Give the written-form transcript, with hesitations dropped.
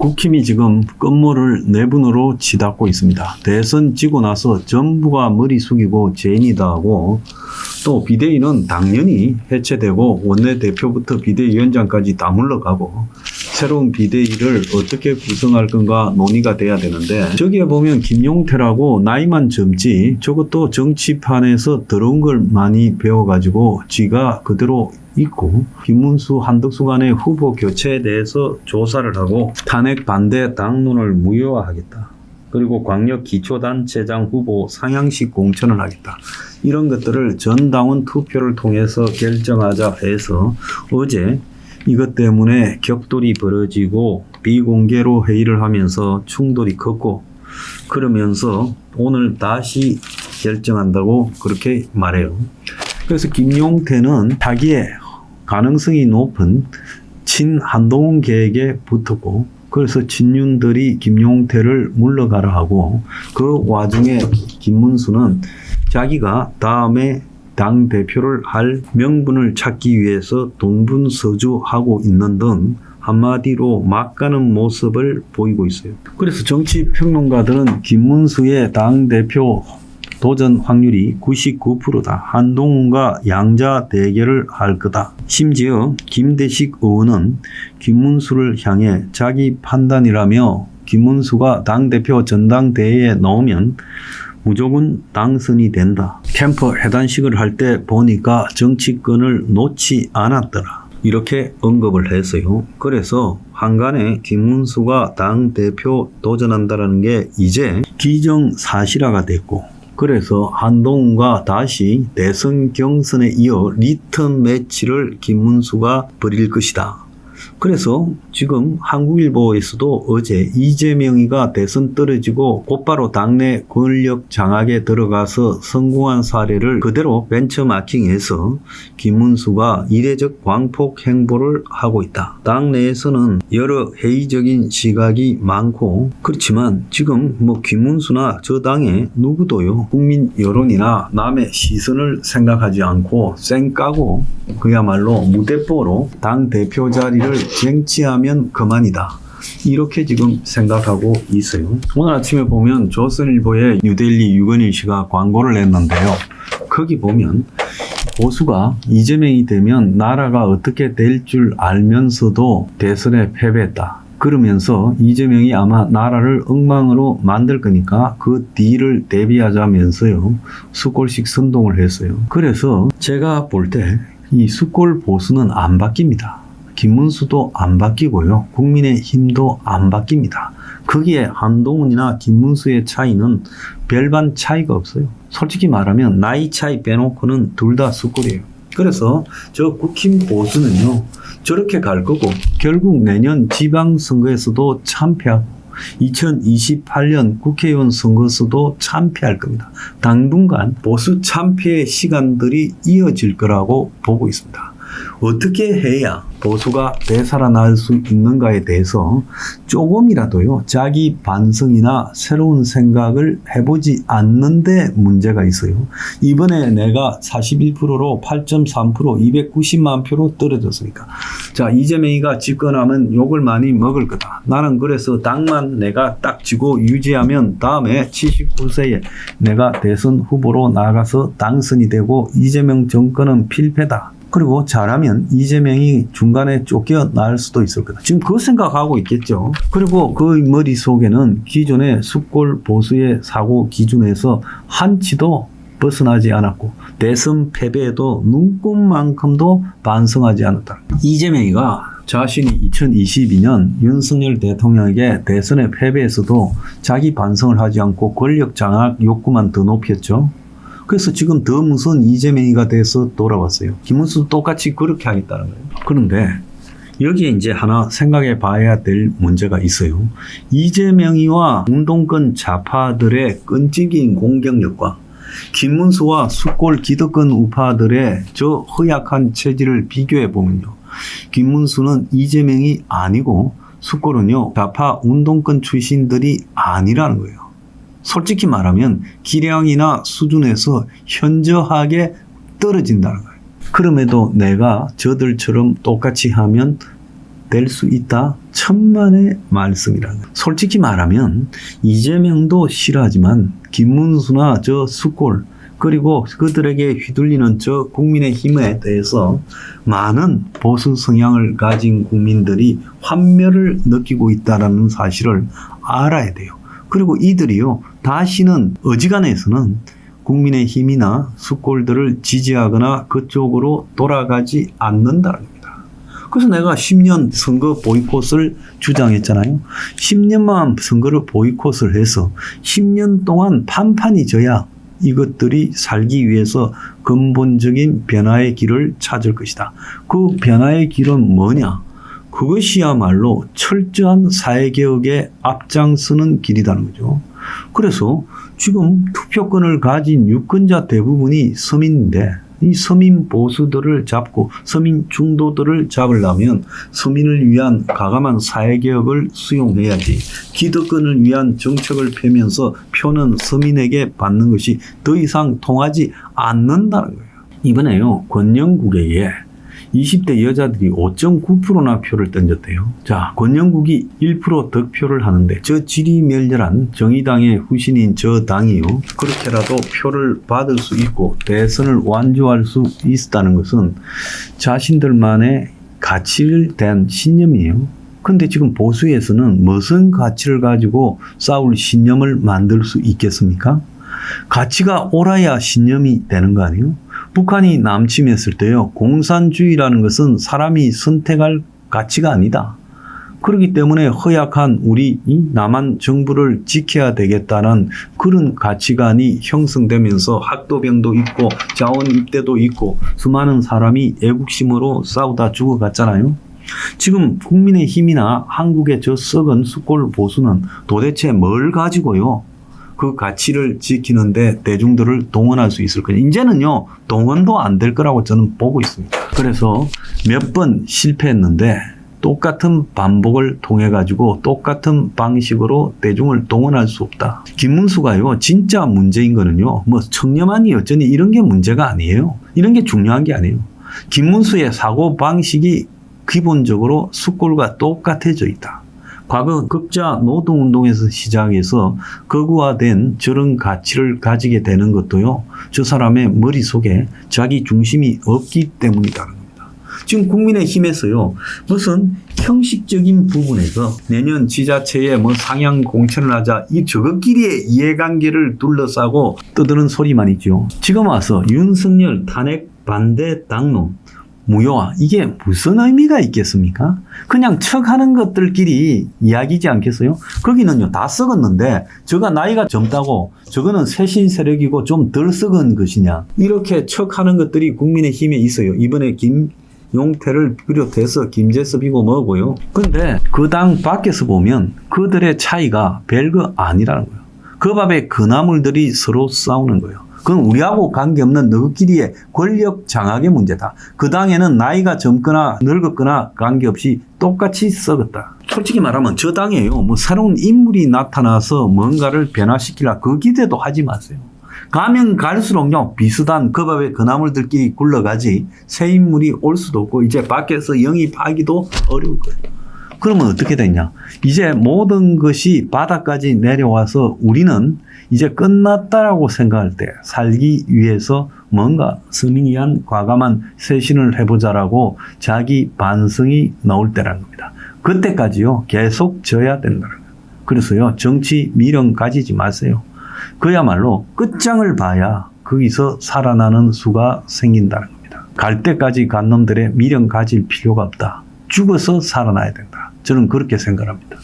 국힘이 지금 끝물을 내분으로 치닫고 있습니다. 대선 지고 나서 전부가 머리 숙이고 죄인이다 하고, 또 비대위는 당연히 해체되고 원내대표부터 비대위원장까지 다 물러가고 새로운 비대위를 어떻게 구성할 건가 논의가 돼야 되는데, 저기에 보면 김용태라고 나이만 젊지 저것도 정치판에서 더러운 걸 많이 배워가지고 지가 그대로 있고, 김문수, 한덕수 간의 후보 교체에 대해서 조사를 하고 탄핵 반대 당론을 무효화하겠다. 그리고 광역 기초단체장 후보 상향식 공천을 하겠다. 이런 것들을 전당원 투표를 통해서 결정하자 해서 어제 이것 때문에 격돌이 벌어지고 비공개로 회의를 하면서 충돌이 컸고, 그러면서 오늘 다시 결정한다고 그렇게 말해요. 그래서 김용태는 자기의 가능성이 높은 친한동훈 계획에 붙었고, 그래서 친윤들이 김용태를 물러가라 하고, 그 와중에 김문수는 자기가 다음에 당대표를 할 명분을 찾기 위해서 동분서주하고 있는 등 한마디로 막 가는 모습을 보이고 있어요. 그래서 정치평론가들은 김문수의 당대표 도전 확률이 99%다. 한동훈과 양자 대결을 할 거다. 심지어 김대식 의원은 김문수를 향해 자기 판단이라며 김문수가 당대표 전당대회에 나오면 무조건 당선이 된다. 캠프 해단식을 할 때 보니까 정치권을 놓지 않았더라. 이렇게 언급을 했어요. 그래서 한간에 김문수가 당대표 도전한다는 게 이제 기정사실화가 됐고, 그래서 한동훈과 다시 대선 경선에 이어 리턴 매치를 김문수가 벌일 것이다. 그래서 지금 한국일보에서도 어제 이재명이가 대선 떨어지고 곧바로 당내 권력 장악에 들어가서 성공한 사례를 그대로 벤처마킹해서 김문수가 이례적 광폭 행보를 하고 있다. 당내에서는 여러 회의적인 시각이 많고, 그렇지만 지금 김문수나 저 당의 누구도요, 국민 여론이나 남의 시선을 생각하지 않고 쌩까고 그야말로 무대뽀로 당대표 자리를 쟁취하면 그만이다. 이렇게 지금 생각하고 있어요. 오늘 아침에 보면 조선일보의 뉴델리 유건일 씨가 광고를 냈는데요. 거기 보면 보수가 이재명이 되면 나라가 어떻게 될 줄 알면서도 대선에 패배했다. 그러면서 이재명이 아마 나라를 엉망으로 만들 거니까 그 뒤를 대비하자면서요, 숫골식 선동을 했어요. 그래서 제가 볼 때 이 숫골 보수는 안 바뀝니다. 김문수도 안 바뀌고요, 국민의힘도 안 바뀝니다. 거기에 한동훈이나 김문수의 차이는 별반 차이가 없어요. 솔직히 말하면 나이 차이 빼놓고는 둘 다 숫골이에요. 그래서 저 국힘 보수는요, 저렇게 갈 거고 결국 내년 지방선거에서도 참패하고 2028년 국회의원 선거에서도 참패할 겁니다. 당분간 보수 참패의 시간들이 이어질 거라고 보고 있습니다. 어떻게 해야 보수가 되살아날 수 있는가에 대해서 조금이라도요, 자기 반성이나 새로운 생각을 해보지 않는데 문제가 있어요. 이번에 내가 41%로 8.3% 290만 표로 떨어졌으니까, 자, 이재명이가 집권하면 욕을 많이 먹을 거다. 나는 그래서 당만 내가 딱 쥐고 유지하면 다음에 79세에 내가 대선 후보로 나가서 당선이 되고 이재명 정권은 필패다. 그리고 잘하면 이재명이 중간에 쫓겨날 수도 있을 거다. 지금 그 생각하고 있겠죠. 그리고 그 머릿속에는 기존의 숫골 보수의 사고 기준에서 한치도 벗어나지 않았고, 대선 패배에도 눈꼽만큼도 반성하지 않았다. 이재명이가 자신이 2022년 윤석열 대통령에게 대선의 패배에서도 자기 반성을 하지 않고 권력 장악 욕구만 더 높였죠. 그래서 지금 더 무서운 이재명이가 돼서 돌아왔어요. 김문수도 똑같이 그렇게 하겠다는 거예요. 그런데 여기에 이제 하나 생각해 봐야 될 문제가 있어요. 이재명이와 운동권 좌파들의 끈질긴 공격력과 김문수와 숫골 기득권 우파들의 저 허약한 체질을 비교해 보면요, 김문수는 이재명이 아니고 숫골은요, 좌파 운동권 출신들이 아니라는 거예요. 솔직히 말하면 기량이나 수준에서 현저하게 떨어진다는 거예요. 그럼에도 내가 저들처럼 똑같이 하면 될 수 있다. 천만의 말씀이라는 거예요. 솔직히 말하면 이재명도 싫어하지만 김문수나 저 수골 그리고 그들에게 휘둘리는 저 국민의힘에 대해서 많은 보수 성향을 가진 국민들이 환멸을 느끼고 있다는 사실을 알아야 돼요. 그리고 이들이요, 다시는 어지간해서는 국민의힘이나 수골들을 지지하거나 그쪽으로 돌아가지 않는다는 겁니다. 그래서 내가 10년 선거 보이콧을 주장했잖아요. 10년만 선거를 보이콧을 해서 10년 동안 판판이 져야 이것들이 살기 위해서 근본적인 변화의 길을 찾을 것이다. 그 변화의 길은 뭐냐? 그것이야말로 철저한 사회개혁에 앞장서는 길이라는 거죠. 그래서 지금 투표권을 가진 유권자 대부분이 서민인데 이 서민 보수들을 잡고 서민 중도들을 잡으려면 서민을 위한 과감한 사회개혁을 수용해야지 기득권을 위한 정책을 펴면서 표는 서민에게 받는 것이 더 이상 통하지 않는다는 거예요. 이번에요, 권영국에 20대 여자들이 5.9%나 표를 던졌대요. 자, 권영국이 1% 득표를 하는데 저 지리멸렬한 정의당의 후신인 저 당이요, 그렇게라도 표를 받을 수 있고 대선을 완주할 수 있다는 것은 자신들만의 가치를 대한 신념이에요. 근데 지금 보수에서는 무슨 가치를 가지고 싸울 신념을 만들 수 있겠습니까? 가치가 옳아야 신념이 되는 거 아니에요? 북한이 남침했을 때요, 공산주의라는 것은 사람이 선택할 가치가 아니다. 그렇기 때문에 허약한 우리 남한 정부를 지켜야 되겠다는 그런 가치관이 형성되면서 학도병도 있고 자원 입대도 있고 수많은 사람이 애국심으로 싸우다 죽어갔잖아요. 지금 국민의힘이나 한국의 저 썩은 수골 보수는 도대체 뭘 가지고요, 그 가치를 지키는데 대중들을 동원할 수 있을 거냐. 이제는요, 동원도 안 될 거라고 저는 보고 있습니다. 그래서 몇 번 실패했는데 똑같은 반복을 통해 가지고 똑같은 방식으로 대중을 동원할 수 없다. 김문수가요, 진짜 문제인 거는요, 뭐 청렴하니 어쩌니 이런 게 문제가 아니에요. 이런 게 중요한 게 아니에요. 김문수의 사고 방식이 기본적으로 수골과 똑같아져 있다. 과거 극자 노동운동에서 시작해서 극우화된 저런 가치를 가지게 되는 것도요, 저 사람의 머릿속에 자기 중심이 없기 때문이라는 겁니다. 지금 국민의힘에서요, 무슨 형식적인 부분에서 내년 지자체에 뭐 상향 공천을 하자, 이 저것끼리의 이해관계를 둘러싸고 떠드는 소리만 있죠. 지금 와서 윤석열 탄핵 반대 당론, 무효화, 이게 무슨 의미가 있겠습니까? 그냥 척하는 것들끼리 이야기지 않겠어요? 거기는요, 다 썩었는데 저가 나이가 젊다고 저거는 새신 세력이고 좀 덜 썩은 것이냐, 이렇게 척하는 것들이 국민의힘에 있어요. 이번에 김용태를 비롯해서 김재섭이고 뭐고요. 근데 그 당 밖에서 보면 그들의 차이가 별거 아니라는 거예요. 그 밥에 그 나물들이 서로 싸우는 거예요. 그건 우리하고 관계없는 너희끼리의 권력 장악의 문제다. 그 당에는 나이가 젊거나 늙었거나 관계없이 똑같이 썩었다. 솔직히 말하면 저 당에요, 뭐 새로운 인물이 나타나서 뭔가를 변화시키라 그 기대도 하지 마세요. 가면 갈수록요, 비슷한 그 밥에 그 나물들끼리 굴러가지 새 인물이 올 수도 없고 이제 밖에서 영입하기도 어려울 거예요. 그러면 어떻게 되냐? 이제 모든 것이 바닥까지 내려와서 우리는 이제 끝났다라고 생각할 때 살기 위해서 뭔가 서민이 한 과감한 쇄신을 해보자라고 자기 반성이 나올 때라는 겁니다. 그때까지요, 계속 져야 된다는 거예요. 그래서요, 정치 미련 가지지 마세요. 그야말로 끝장을 봐야 거기서 살아나는 수가 생긴다는 겁니다. 갈 때까지 간 놈들의 미련 가질 필요가 없다. 죽어서 살아나야 된다. 저는 그렇게 생각합니다.